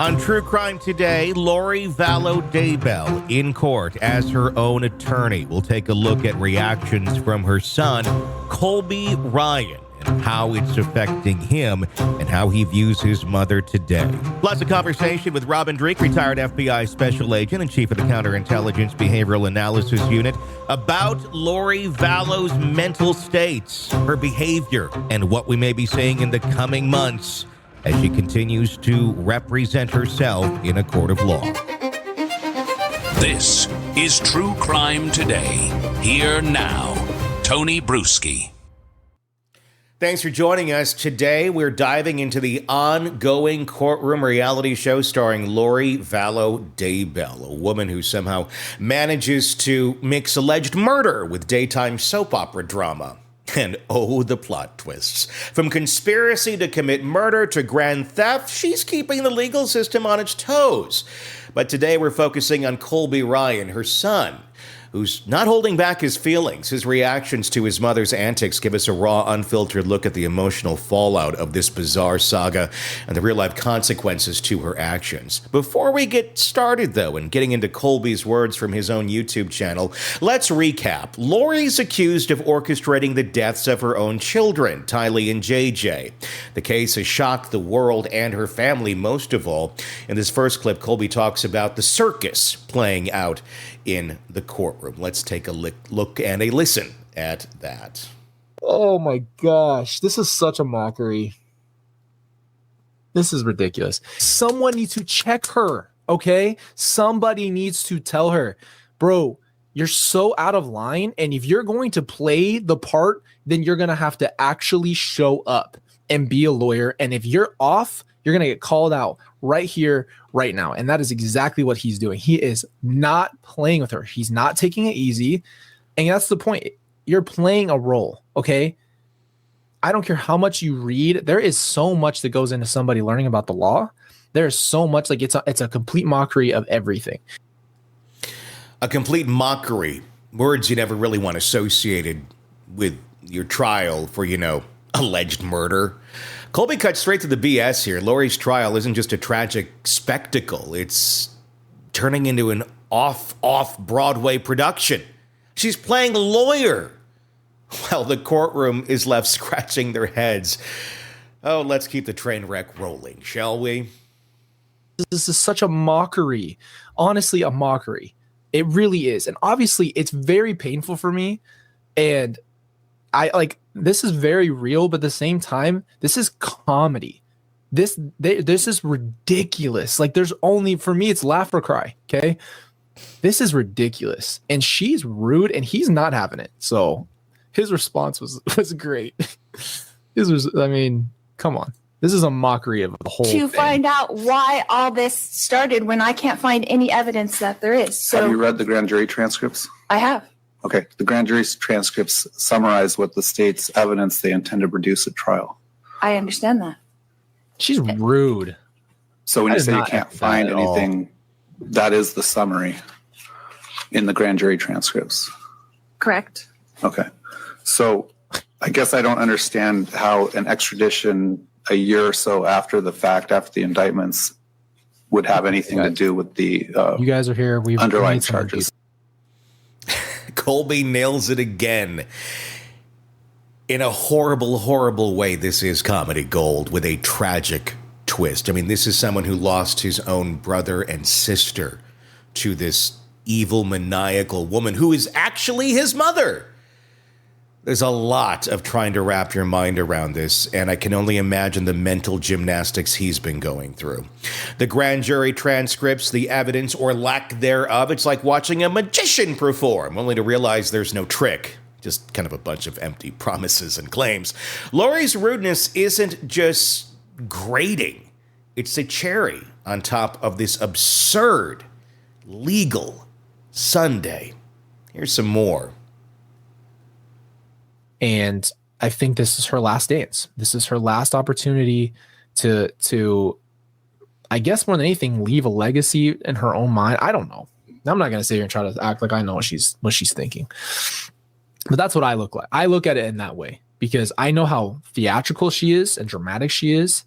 On True Crime Today, Lori Vallow Daybell in court as her own attorney. We'll take a look at reactions from her son, Colby Ryan, and how it's affecting him and how he views his mother today. Plus a conversation with Robin Drake, retired FBI special agent and chief of the Counterintelligence Behavioral Analysis Unit, about Lori Vallow's mental states, her behavior, and what we may be seeing in the coming months as she continues to represent herself in a court of law. This is True Crime Today. Here now, Tony Brueski. Thanks for joining us. Today, we're diving into the ongoing courtroom reality show starring Lori Vallow Daybell, a woman who somehow manages to mix alleged murder with daytime soap opera drama. And oh, the plot twists. From conspiracy to commit murder to grand theft, she's keeping the legal system on its toes. But today we're focusing on Colby Ryan, her son, who's not holding back his feelings. His reactions to his mother's antics give us a raw, unfiltered look at the emotional fallout of this bizarre saga and the real-life consequences to her actions. Before we get started, though, and getting into Colby's words from his own YouTube channel, let's recap. Lori's accused of orchestrating the deaths of her own children, Tylee and JJ. The case has shocked the world and her family most of all. In this first clip, Colby talks about the circus playing out in the courtroom. Let's take a look and a listen at that. Oh my gosh, this is such a mockery. This is ridiculous. Someone needs to check her, okay? Somebody needs to tell her, bro, you're so out of line, and if you're going to play the part, then you're going to have to actually show up and be a lawyer, and if you're off, you're going to get called out right here, right now. And that is exactly what he's doing. He is not playing with her. He's not taking it easy. And that's the point. You're playing a role, okay? I don't care how much you read. There is so much that goes into somebody learning about the law. There's so much, like it's a complete mockery of everything. A complete mockery. Words you never really want associated with your trial for, alleged murder. Colby cut straight to the BS here. Lori's trial isn't just a tragic spectacle. It's turning into an off-Broadway production. She's playing a lawyer while the courtroom is left scratching their heads. Oh, let's keep the train wreck rolling, shall we? This is such a mockery. Honestly, a mockery. It really is. And obviously, it's very painful for me. And this is very real, but at the same time, this is comedy. This is ridiculous. Like, there's only, for me, it's laugh or cry. Okay. This is ridiculous. And she's rude and he's not having it. So his response was great. Come on. This is a mockery of the whole thing. Find out why all this started when I can't find any evidence that there is. So, have you read the grand jury transcripts? I have. Okay. The grand jury's transcripts summarize what the state's evidence they intend to produce at trial. I understand that. She's rude. So when you say you can't find anything, that is the summary in the grand jury transcripts. Correct. Okay. So I guess I don't understand how an extradition a year or so after the fact, after the indictments, would have anything to do with the you guys are here. We've underlying charges. Colby nails it again. In a horrible, horrible way, this is comedy gold with a tragic twist. I mean, this is someone who lost his own brother and sister to this evil, maniacal woman who is actually his mother. There's a lot of trying to wrap your mind around this, and I can only imagine the mental gymnastics he's been going through. The grand jury transcripts, the evidence or lack thereof, it's like watching a magician perform, only to realize there's no trick. Just kind of a bunch of empty promises and claims. Lori's rudeness isn't just grating. It's a cherry on top of this absurd legal Sunday. Here's some more. And I think this is her last dance. This is her last opportunity to, I guess more than anything, leave a legacy in her own mind. I don't know. I'm not going to sit here and try to act like I know what she's thinking. But that's what I look like. I look at it in that way because I know how theatrical she is and dramatic she is.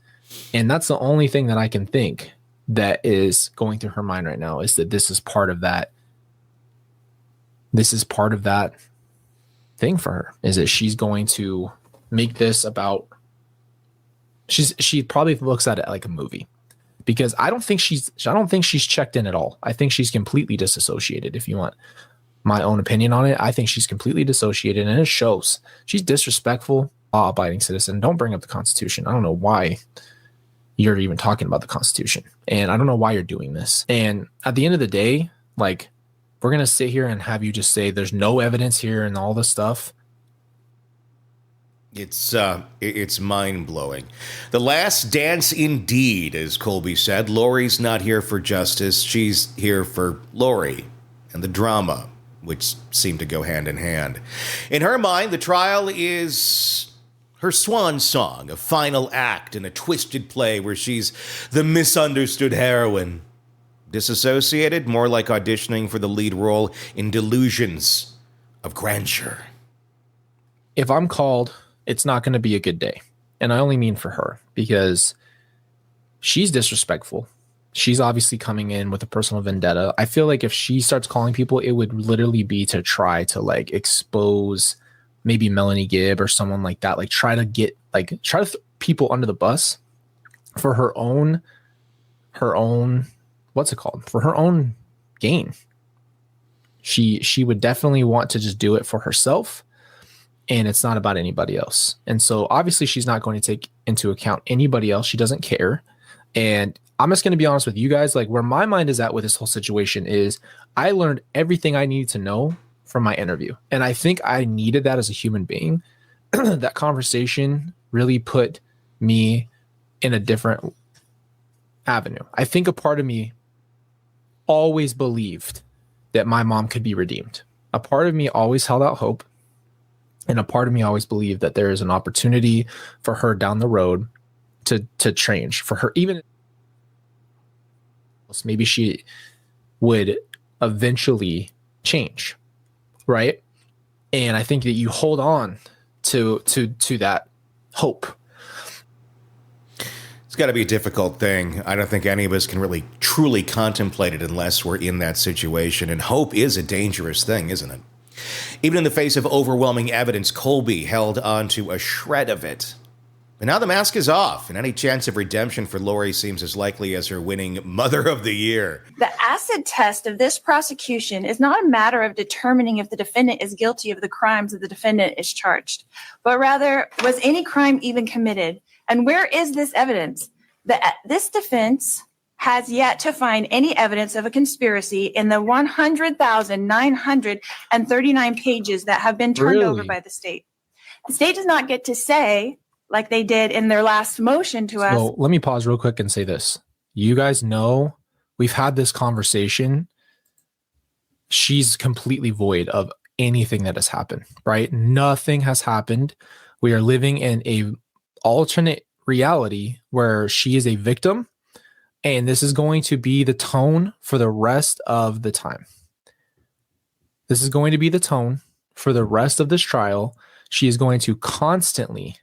And that's the only thing that I can think that is going through her mind right now is that this is part of that. This is part of that thing for her, is that she's going to make this about, she probably looks at it like a movie, because I don't think she's checked in at all. I think she's completely disassociated. If you want my own opinion on it, I think she's completely dissociated, and it shows. She's disrespectful, law-abiding citizen. Don't bring up the Constitution. I don't know why you're even talking about the Constitution, and I don't know why you're doing this. And at the end of the day, like, we're gonna sit here and have you just say there's no evidence here and all this stuff. It's mind-blowing. The last dance indeed, as Colby said. Lori's not here for justice. She's here for Lori and the drama, which seem to go hand in hand. In her mind, the trial is her swan song, a final act in a twisted play where she's the misunderstood heroine. Disassociated, more like auditioning for the lead role in Delusions of Grandeur. If I'm called, it's not going to be a good day. And I only mean for her, because she's disrespectful. She's obviously coming in with a personal vendetta. I feel like if she starts calling people, it would literally be to try to like expose maybe Melanie Gibb or someone like that. Like try to throw people under the bus for her own, what's it called? For her own gain. She would definitely want to just do it for herself. And it's not about anybody else. And so obviously she's not going to take into account anybody else. She doesn't care. And I'm just going to be honest with you guys, like where my mind is at with this whole situation is I learned everything I needed to know from my interview. And I think I needed that as a human being. That conversation really put me in a different avenue. I think a part of me always believed that my mom could be redeemed. A part of me always held out hope. And a part of me always believed that there is an opportunity for her down the road to change, for her, even maybe she would eventually change, right? And I think that you hold on to that hope. It's got to be a difficult thing. I don't think any of us can really truly contemplate it unless we're in that situation. And hope is a dangerous thing, isn't it? Even in the face of overwhelming evidence, Colby held on to a shred of it. But now the mask is off, and any chance of redemption for Lori seems as likely as her winning Mother of the Year. The acid test of this prosecution is not a matter of determining if the defendant is guilty of the crimes that the defendant is charged, but rather, was any crime even committed? And where is this evidence? This defense has yet to find any evidence of a conspiracy in the 100,939 pages that have been turned over by the state. The state does not get to say, like they did in their last motion to us. So let me pause real quick and say this. You guys know we've had this conversation. She's completely void of anything that has happened, right? Nothing has happened. We are living in a alternate reality where she is a victim. And this is going to be the tone for the rest of the time. This is going to be the tone for the rest of this trial. She is going to constantly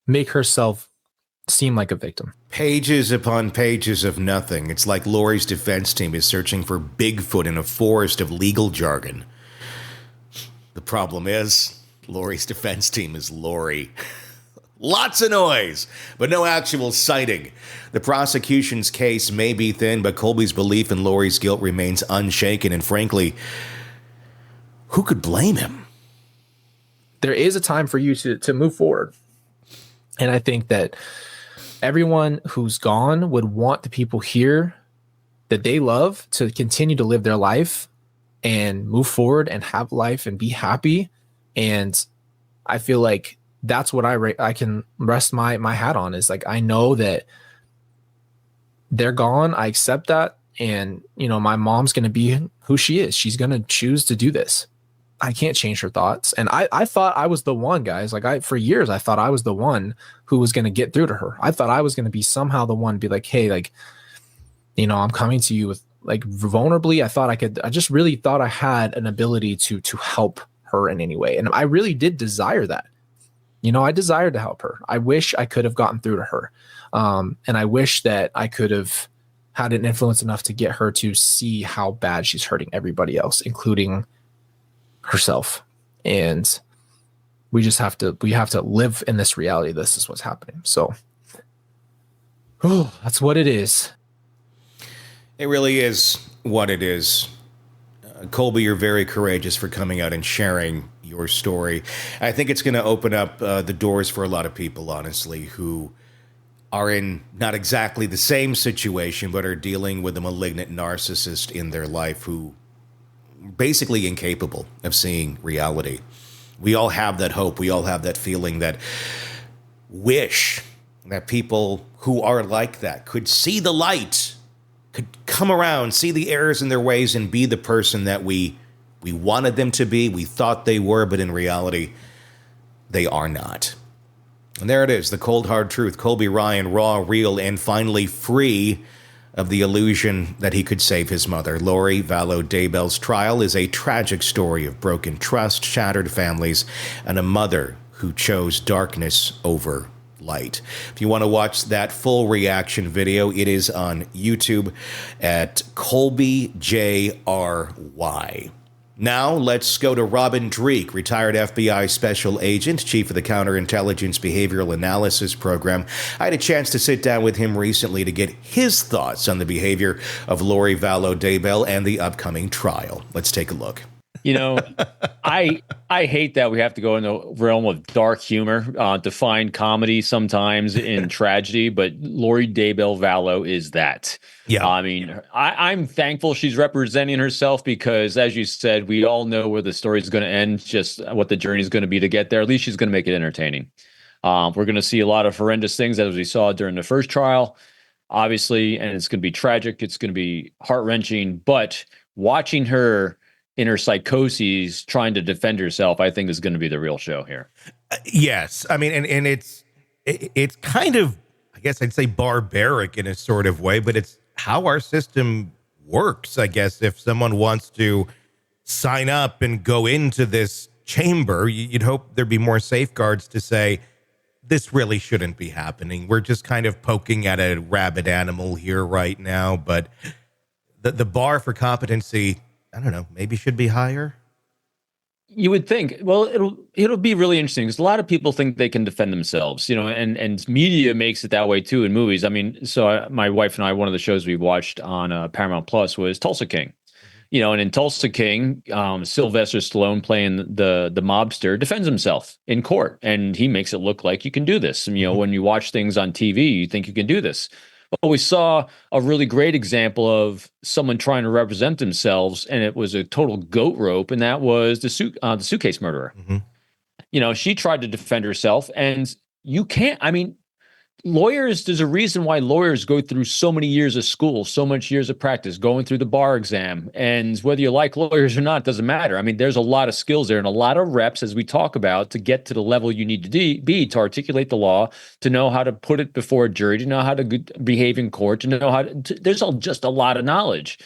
make herself seem like a victim. Pages upon pages of nothing. It's like Lori's defense team is searching for Bigfoot in a forest of legal jargon. The problem is, Lori's defense team is Lori. Lots of noise, but no actual sighting. The prosecution's case may be thin, but Colby's belief in Lori's guilt remains unshaken, and frankly, who could blame him? There is a time for you to move forward. And I think that everyone who's gone would want the people here that they love to continue to live their life and move forward and have life and be happy. And I feel like that's what I can rest my hat on, is like, I know that they're gone. I accept that. And, you know, my mom's going to be who she is. She's going to choose to do this. I can't change her thoughts. And I thought I was the one, guys. Like for years, I thought I was the one who was going to get through to her. I thought I was going to be somehow the one to be like, hey, like, you know, I'm coming to you with like vulnerably. I just really thought I had an ability to help her in any way. And I really did desire that. I desired to help her. I wish I could have gotten through to her. And I wish that I could have had an influence enough to get her to see how bad she's hurting everybody else, including herself. And we have to live in this reality. This is what's happening. So, that's what it is. It really is what it is. Colby, you're very courageous for coming out and sharing your story. I think it's going to open up the doors for a lot of people, honestly, who are in not exactly the same situation, but are dealing with a malignant narcissist in their life who basically incapable of seeing reality. We all have that hope. We all have that feeling, that wish that people who are like that could see the light, could come around, see the errors in their ways, and be the person that we wanted them to be, we thought they were, but in reality, they are not. And there it is, the cold, hard truth. Colby Ryan, raw, real, and finally free of the illusion that he could save his mother. Lori Vallow Daybell's trial is a tragic story of broken trust, shattered families, and a mother who chose darkness over light. If you want to watch that full reaction video, it is on YouTube at Colby JRY. Now, let's go to Robin Dreek, retired FBI special agent, chief of the Counterintelligence Behavioral Analysis Program. I had a chance to sit down with him recently to get his thoughts on the behavior of Lori Vallow Daybell and the upcoming trial. Let's take a look. I hate that we have to go in the realm of dark humor to find comedy sometimes in tragedy, but Lori Daybell Vallow is that. Yeah. I mean, I'm thankful she's representing herself because, as you said, we all know where the story is going to end, just what the journey is going to be to get there. At least she's going to make it entertaining. We're going to see a lot of horrendous things, as we saw during the first trial, obviously, and it's going to be tragic. It's going to be heart-wrenching, but watching her in her psychoses trying to defend herself, I think is going to be the real show here. Yes. I mean, and it's kind of, I guess I'd say barbaric in a sort of way, but it's how our system works. I guess if someone wants to sign up and go into this chamber, you'd hope there'd be more safeguards to say, this really shouldn't be happening. We're just kind of poking at a rabid animal here right now. But the bar for competency, I don't know, maybe should be higher. You would think. Well, it'll be really interesting because a lot of people think they can defend themselves, and media makes it that way too in movies. I mean, so my wife and I, one of the shows we watched on Paramount Plus was Tulsa King, and in Tulsa King, Sylvester Stallone playing the mobster defends himself in court, and he makes it look like you can do this. And, when you watch things on TV, you think you can do this. But we saw a really great example of someone trying to represent themselves, and it was a total goat rope, and that was the suitcase murderer. Mm-hmm. She tried to defend herself, and you can't. I mean, there's a reason why lawyers go through so many years of school, so much years of practice, going through the bar exam, and whether you like lawyers or not, doesn't matter. I mean, there's a lot of skills there and a lot of reps, as we talk about, to get to the level you need to be to articulate the law, to know how to put it before a jury, to know how to behave in court, to know how to there's just a lot of knowledge.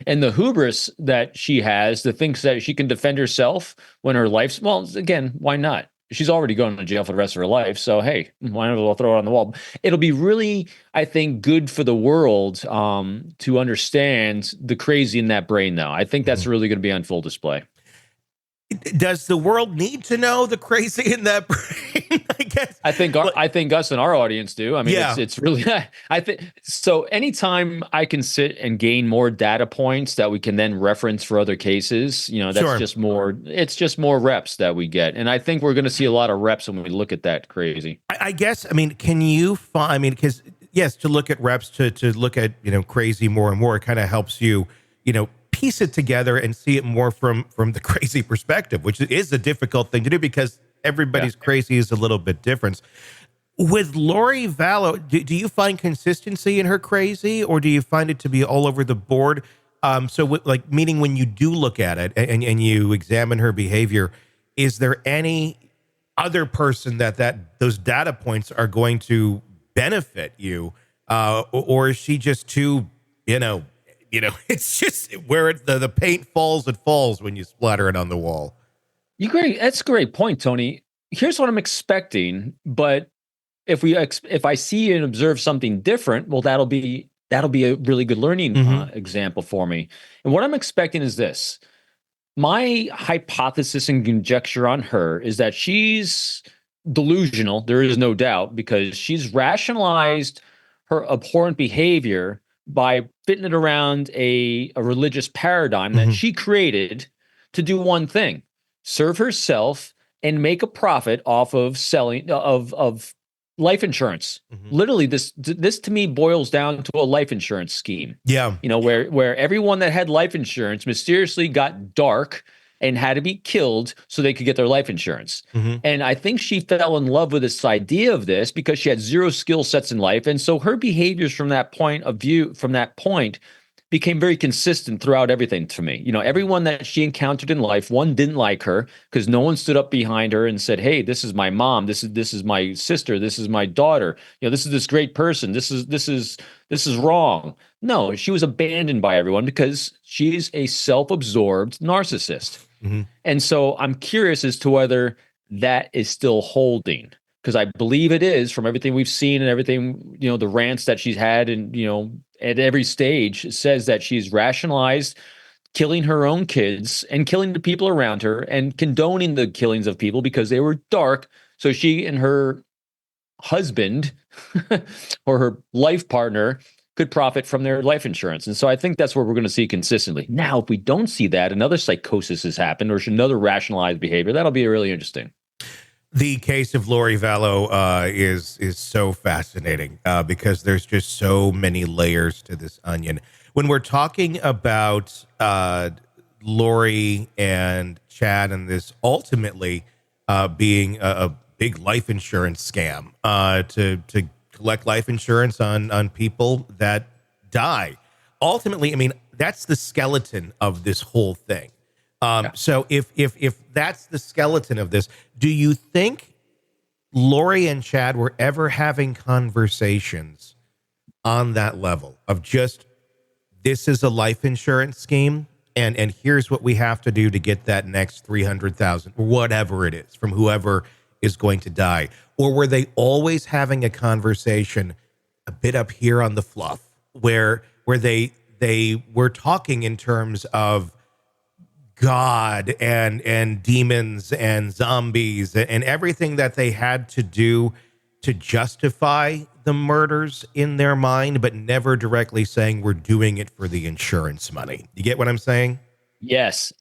And the hubris that she has, to think that she can defend herself when her life's, well, again, why not? She's already going to jail for the rest of her life. So, hey, why not we'll throw it on the wall? It'll be really, I think, good for the world to understand the crazy in that brain, though. I think that's really going to be on full display. Does the world need to know the crazy in that brain? I guess. I think us and our audience do. I mean, it's really. I think so. Anytime I can sit and gain more data points that we can then reference for other cases, that's just more. It's just more reps that we get, and I think we're going to see a lot of reps when we look at that crazy. I guess. I mean, can you find? I mean, because yes, to look at reps, to look at crazy more and more, it kind of helps you, piece it together and see it more from the crazy perspective, which is a difficult thing to do because everybody's crazy is a little bit different. With Lori Vallow, do you find consistency in her crazy, or do you find it to be all over the board? Meaning when you do look at it and you examine her behavior, is there any other person that those data points are going to benefit you, or is she just too, it's just where the paint falls, it falls when you splatter it on the wall. That's a great point, Tony. here's what I'm expecting, but if I see and observe something different, well, that'll be a really good learning example for me. And what I'm expecting is this. My hypothesis and conjecture on her is that she's delusional. There is no doubt, because she's rationalized her abhorrent behavior by fitting it around a religious paradigm that she created to do one thing: serve herself and make a profit off of selling of life insurance. Literally, this to me boils down to a life insurance scheme. Yeah. Where everyone that had life insurance mysteriously got dark and had to be killed so they could get their life insurance. And I think she fell in love with this idea of this because she had zero skill sets in life. And so her behaviors from that point became very consistent throughout everything to me. Everyone that she encountered in life, one, didn't like her because no one stood up behind her and said, hey, this is my mom, this is my sister, this is my daughter, this is this great person, this is wrong. No, she was abandoned by everyone because she's a self-absorbed narcissist. And so I'm curious as to whether that is still holding, because I believe it is, from everything we've seen and everything, the rants that she's had, and at every stage, it says that she's rationalized killing her own kids and killing the people around her and condoning the killings of people because they were dark. So she and her husband or her life partner could profit from their life insurance. And so I think that's what we're going to see consistently. Now, if we don't see that, another psychosis has happened or another rationalized behavior, that'll be really interesting. The case of Lori Vallow is so fascinating because there's just so many layers to this onion. When we're talking about Lori and Chad and this ultimately being a big life insurance scam to collect life insurance on people that die. Ultimately, I mean, that's the skeleton of this whole thing. So if that's the skeleton of this, do you think Lori and Chad were ever having conversations on that level of just, this is a life insurance scheme, and here's what we have to do to get that next 300,000 or whatever it is from whoever is going to die? Or were they always having a conversation a bit up here on the fluff where they were talking in terms of God and demons and zombies and everything that they had to do to justify the murders in their mind, but never directly saying we're doing it for the insurance money? You get what I'm saying? Yes.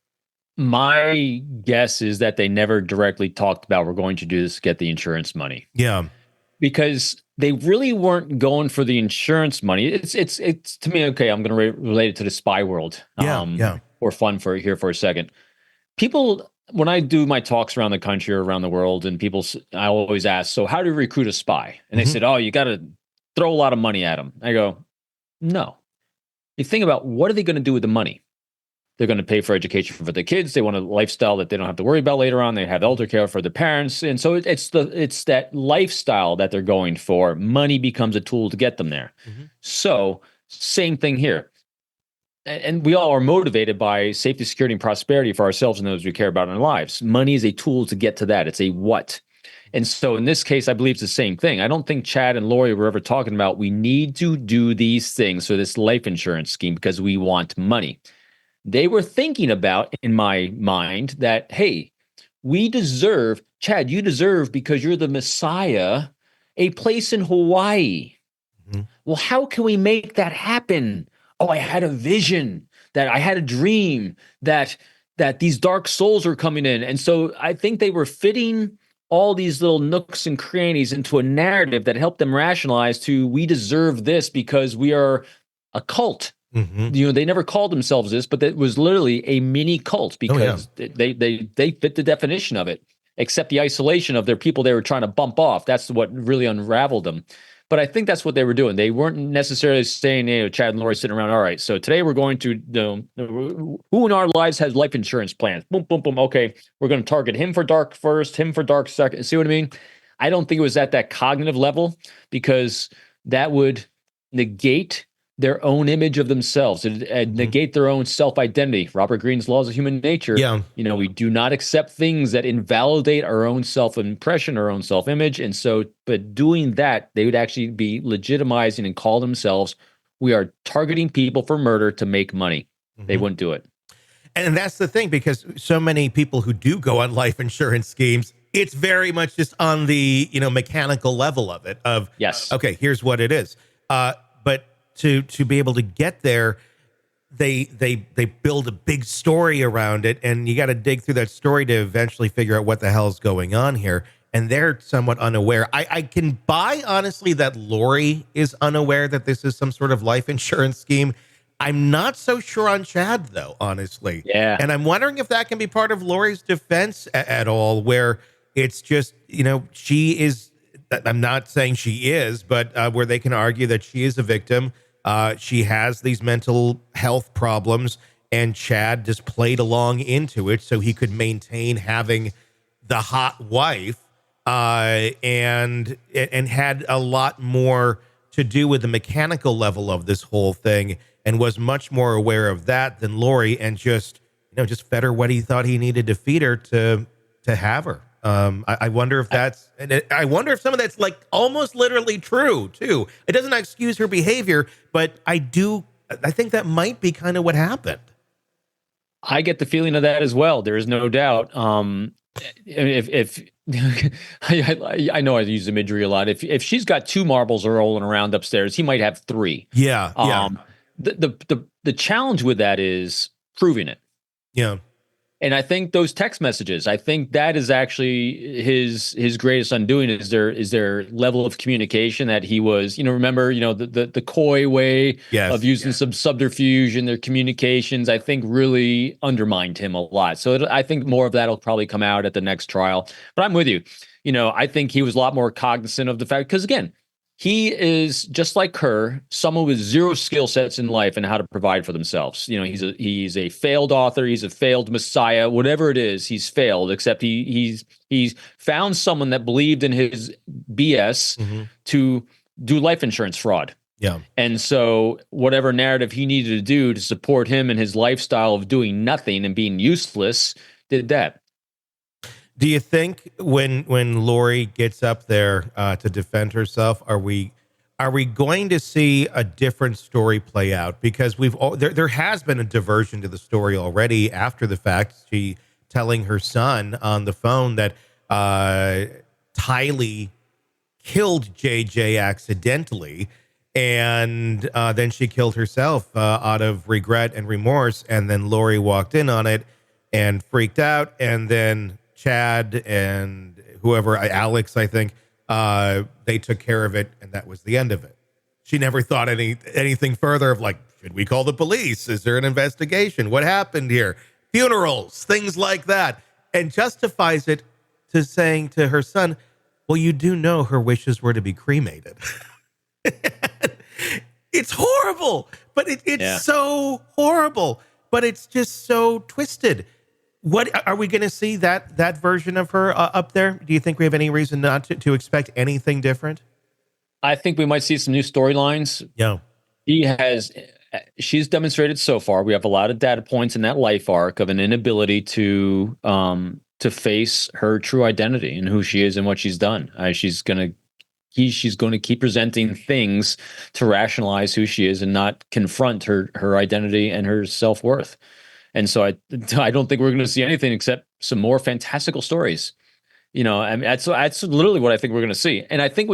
My guess is that they never directly talked about, we're going to do this to get the insurance money. Yeah. Because they really weren't going for the insurance money. It's to me, okay, I'm going to relate it to the spy world. Yeah. For fun for a second. People, when I do my talks around the country or around the world, and I always ask, so how do you recruit a spy? And they said, oh, you got to throw a lot of money at them. I go, no. You think about, what are they going to do with the money? They're going to pay for education for the kids. They want a lifestyle that they don't have to worry about later on. They have elder care for the parents. And so it's that lifestyle that they're going for. Money becomes a tool to get them there. So same thing here. And we all are motivated by safety, security, and prosperity for ourselves and those we care about in our lives. Money is a tool to get to that. It's a what. And so in this case, I believe it's the same thing. I don't think Chad and Lori were ever talking about, we need to do these things for this life insurance scheme because we want money. They were thinking about, in my mind, that, hey, we deserve, Chad, you deserve, because you're the Messiah, a place in Hawaii. Well, how can we make that happen? Oh, I had a vision, that I had a dream that these dark souls are coming in. And so I think they were fitting all these little nooks and crannies into a narrative that helped them rationalize to, we deserve this because we are a cult. They never called themselves this, but it was literally a mini cult because they fit the definition of it, except the isolation of their people they were trying to bump off. That's what really unraveled them. But I think that's what they were doing. They weren't necessarily saying, Chad and Lori sitting around, all right, so today we're going to, who in our lives has life insurance plans? Boom, boom, boom. Okay, we're going to target him for dark first, him for dark second. See what I mean? I don't think it was at that cognitive level, because that would negate their own image of themselves and negate their own self-identity. Robert Greene's laws of human nature. Yeah. You know, we do not accept things that invalidate our own self-impression, our own self-image. And so, but doing that, they would actually be legitimizing and call themselves, we are targeting people for murder to make money. They wouldn't do it. And that's the thing, because so many people who do go on life insurance schemes, it's very much just on the, mechanical level of it, of, yes, okay, here's what it is. But to be able to get there, they build a big story around it, and you got to dig through that story to eventually figure out what the hell's going on here. And they're somewhat unaware. I can buy, honestly, that Lori is unaware that this is some sort of life insurance scheme. I'm not so sure on Chad, though, honestly. Yeah. And I'm wondering if that can be part of Lori's defense at all, where it's just, she is, I'm not saying she is, but where they can argue that she is a victim. She has these mental health problems, and Chad just played along into it so he could maintain having the hot wife, and had a lot more to do with the mechanical level of this whole thing, and was much more aware of that than Lori, and just fed her what he thought he needed to feed her to have her. I wonder if I wonder if some of that's like almost literally true too. It doesn't excuse her behavior, but I think that might be kind of what happened. I get the feeling of that as well. There is no doubt. If I know I use imagery a lot. If she's got 2 marbles rolling around upstairs, he might have 3. Yeah. The challenge with that is proving it. Yeah. And I think those text messages, I think that is actually his greatest undoing is their level of communication that he was, remember, the coy way of using some subterfuge in their communications, I think really undermined him a lot. So I think more of that will probably come out at the next trial. But I'm with you. I think he was a lot more cognizant of the fact, because again, he is just like her, someone with 0 skill sets in life and how to provide for themselves. He's a failed author, he's a failed messiah, whatever it is, he's failed. Except he's found someone that believed in his BS to do life insurance fraud. Yeah, and so whatever narrative he needed to do to support him and his lifestyle of doing nothing and being useless, did that. Do you think when Lori gets up there to defend herself, are we going to see a different story play out? Because there has been a diversion to the story already after the fact. She telling her son on the phone that Tylee killed JJ accidentally, and then she killed herself out of regret and remorse. And then Lori walked in on it and freaked out, and then Chad and whoever, Alex, I think, they took care of it, and that was the end of it. She never thought anything further of like, should we call the police? Is there an investigation? What happened here? Funerals, things like that, and justifies it to saying to her son, well, you do know her wishes were to be cremated. It's horrible, but it's so horrible, but it's just so twisted. What are we going to see that version of her up there? Do you think we have any reason not to expect anything different? I think we might see some new storylines. Yeah. She's demonstrated so far. We have a lot of data points in that life arc of an inability to face her true identity and who she is and what she's done. She's going to keep presenting things to rationalize who she is and not confront her identity and her self-worth. And so I don't think we're going to see anything except some more fantastical stories. I mean, that's literally what I think we're going to see. And I think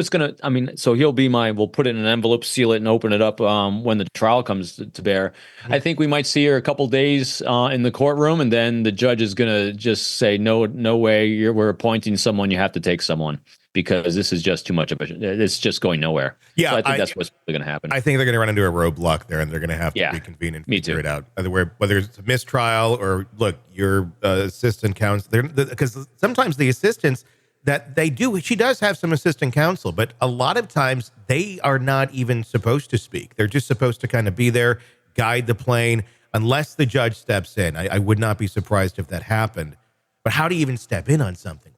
so he'll be we'll put it in an envelope, seal it, and open it up when the trial comes to bear. Mm-hmm. I think we might see her a couple days in the courtroom, and then the judge is going to just say, no way, we're appointing someone, you have to take someone, because this is just too much of it's just going nowhere. Yeah, so I think that's what's really going to hahappen. I think they're going to run into a roadblock there, and they're going to have to reconvene and figure it out. Whether it's a mistrial or, look, your assistant counsel, because sometimes the assistants that they do, she does have some assistant counsel, but a lot of times they are not even supposed to speak. They're just supposed to kind of be there, guide the plane, unless the judge steps in. I would not be surprised if that happened. But how do you even step in on something?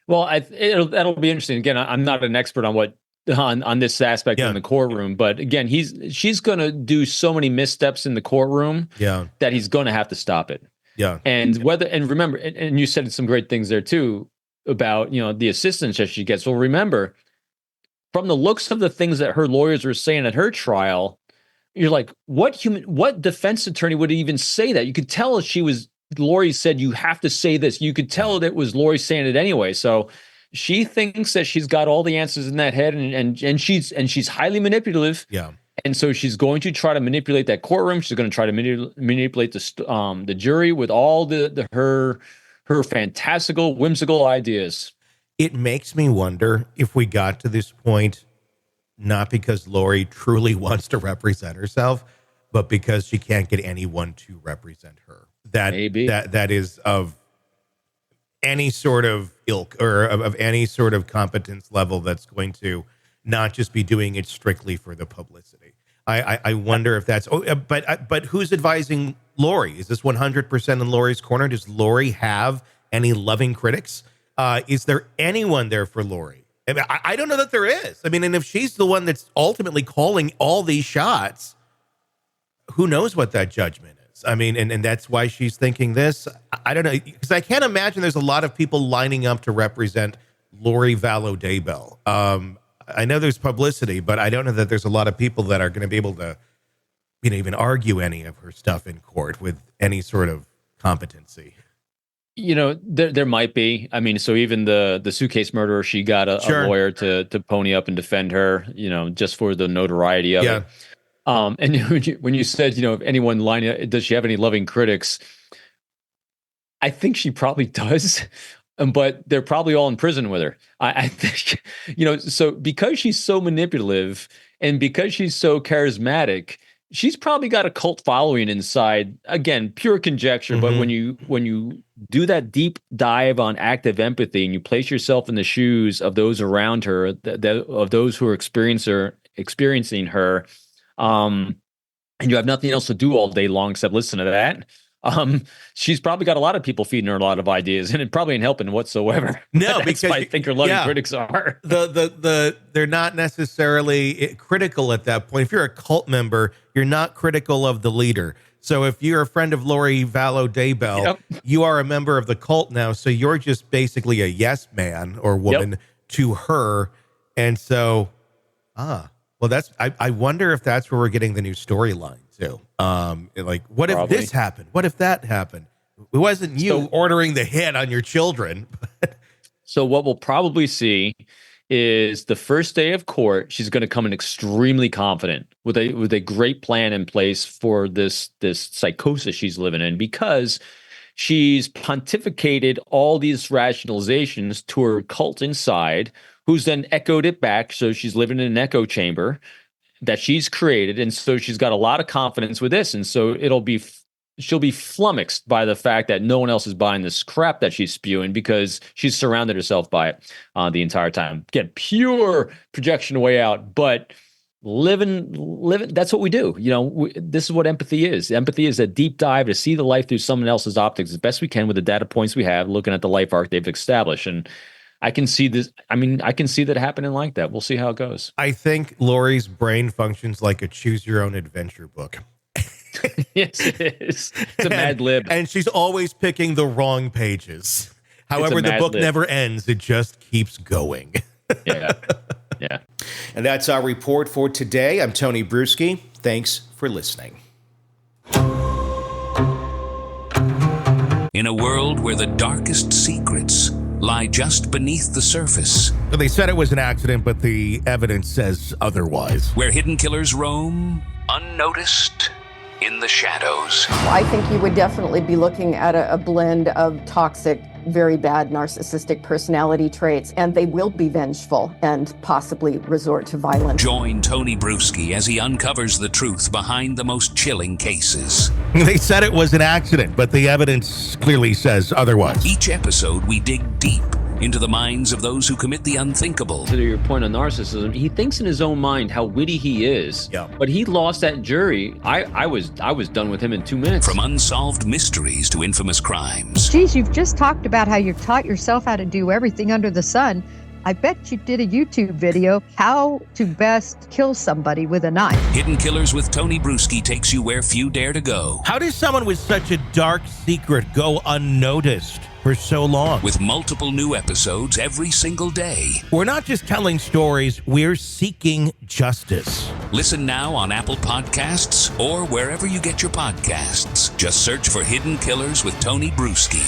Well, that'll be interesting. Again, I'm not an expert on what on this aspect in the courtroom. But again, she's going to do so many missteps in the courtroom that he's going to have to stop it. Yeah. And remember, and you said some great things there too about, the assistance that she gets. Well, remember, from the looks of the things that her lawyers were saying at her trial, you're like, what defense attorney would even say that? You could tell Lori said, you have to say this. You could tell that it was Lori saying it anyway. So she thinks that she's got all the answers in that head, and she's highly manipulative. Yeah. And so she's going to try to manipulate that courtroom. She's going to try to manipulate the jury with all her fantastical, whimsical ideas. It makes me wonder if we got to this point, not because Lori truly wants to represent herself, but because she can't get anyone to represent her. That is of any sort of ilk or of any sort of competence level that's going to not just be doing it strictly for the publicity. I wonder if that's. But who's advising Lori? Is this 100% in Lori's corner? Does Lori have any loving critics? Is there anyone there for Lori? I mean, I don't know that there is. I mean, and if she's the one that's ultimately calling all these shots, who knows what that judgment is? I mean, and that's why she's thinking this. I don't know, because I can't imagine there's a lot of people lining up to represent Lori Vallow Daybell. I know there's publicity, but I don't know that there's a lot of people that are going to be able to, even argue any of her stuff in court with any sort of competency. There might be. I mean, so even the suitcase murderer, she got a lawyer to pony up and defend her, just for the notoriety of it. And when you said, if anyone lining up, does she have any loving critics? I think she probably does. But they're probably all in prison with her. I think, so because she's so manipulative and because she's so charismatic, she's probably got a cult following inside. Again, pure conjecture. But when you do that deep dive on active empathy and you place yourself in the shoes of those around her, of those who are experiencing her, and you have nothing else to do all day long except listen to that. She's probably got a lot of people feeding her a lot of ideas, and it probably ain't helping whatsoever. No, because I think her loving critics are. They're not necessarily critical at that point. If you're a cult member, you're not critical of the leader. So if you're a friend of Lori Vallow Daybell, you are a member of the cult now. So you're just basically a yes man or woman to her. And so, well, I wonder if that's where we're getting the new storyline too. Like, what if this happened? What if that happened? It wasn't you ordering the hit on your children. So what we'll probably see is the first day of court, she's going to come in extremely confident with a great plan in place for this psychosis she's living in, because she's pontificated all these rationalizations to her cult inside, who's then echoed it back. So she's living in an echo chamber that she's created. And so she's got a lot of confidence with this. And so she'll be flummoxed by the fact that no one else is buying this crap that she's spewing, because she's surrounded herself by it the entire time. Again, pure projection way out, but living. That's what we do. This is what empathy is. Empathy is a deep dive to see the life through someone else's optics as best we can with the data points we have, looking at the life arc they've established. And I can see this. I mean, I can see that happening like that. We'll see how it goes. I think Lori's brain functions like a choose your own adventure book. Yes, it is. It's a Mad Lib. And she's always picking the wrong pages. However, the book never ends. It just keeps going. Yeah. And that's our report for today. I'm Tony Brueski. Thanks for listening. In a world where the darkest secrets lie just beneath the surface. They said it was an accident, but the evidence says otherwise. Where hidden killers roam, unnoticed, in the shadows. I think you would definitely be looking at a blend of toxic, very bad narcissistic personality traits, and they will be vengeful and possibly resort to violence. Join Tony Brueski as he uncovers the truth behind the most chilling cases. They said it was an accident, but the evidence clearly says otherwise. Each episode, we dig deep into the minds of those who commit the unthinkable. To your point on narcissism, he thinks in his own mind how witty he is. Yeah. But he lost that jury. I was done with him in 2 minutes. From unsolved mysteries to infamous crimes. Geez, you've just talked about how you've taught yourself how to do everything under the sun. I bet you did a YouTube video, how to best kill somebody with a knife. Hidden Killers with Tony Brueski takes you where few dare to go. How does someone with such a dark secret go unnoticed for so long? With multiple new episodes every single day. We're not just telling stories, we're seeking justice. Listen now on Apple Podcasts or wherever you get your podcasts. Just search for Hidden Killers with Tony Brueski.